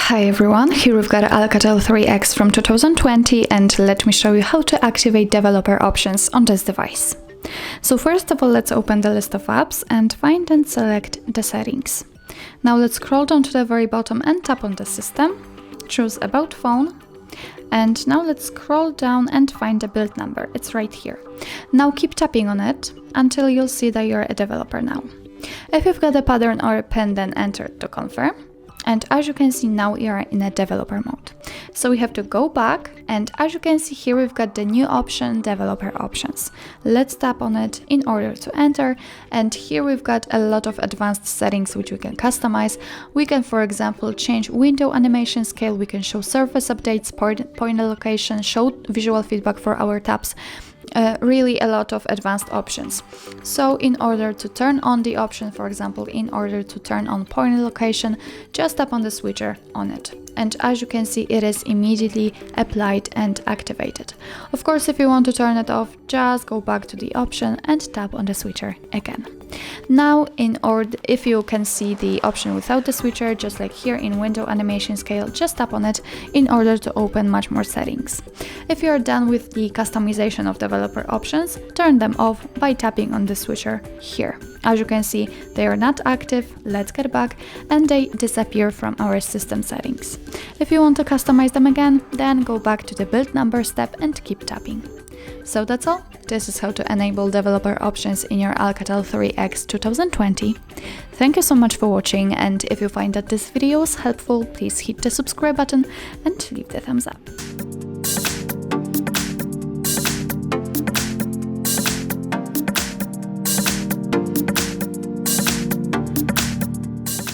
Hi everyone, here we've got ALCATEL 3X from 2020 and let me show you how to activate developer options on this device. So first of all, let's open the list of apps and find and select the settings. Now let's scroll down to the very bottom and tap on the system, choose About Phone, and now let's scroll down and find the build number, it's right here. Now keep tapping on it until you'll see that you're a developer now. If you've got a pattern or a pen, then enter to confirm. And as you can see, now we are in a developer mode. So we have to go back, and as you can see here, we've got the new option, developer options. Let's tap on it in order to enter, and here we've got a lot of advanced settings which we can customize. We can, for example, change window animation scale, we can show surface updates, point allocation, show visual feedback for our tabs. Really a lot of advanced options. So in order to turn on the option, for example, in order to turn on point location, just tap on the switcher on it. And as you can see, it is immediately applied and activated. Of course, if you want to turn it off, just go back to the option and tap on the switcher again. Now, if you can see the option without the switcher, just like here in window animation scale, just tap on it in order to open much more settings. If you're done with the customization of developer options, turn them off by tapping on the switcher here. As you can see, they are not active, let's get back, and they disappear from our system settings. If you want to customize them again, then go back to the build number step and keep tapping. So that's all. This is how to enable developer options in your ALCATEL 3X 2020. Thank you so much for watching, and if you find that this video was helpful, please hit the subscribe button and leave the thumbs up.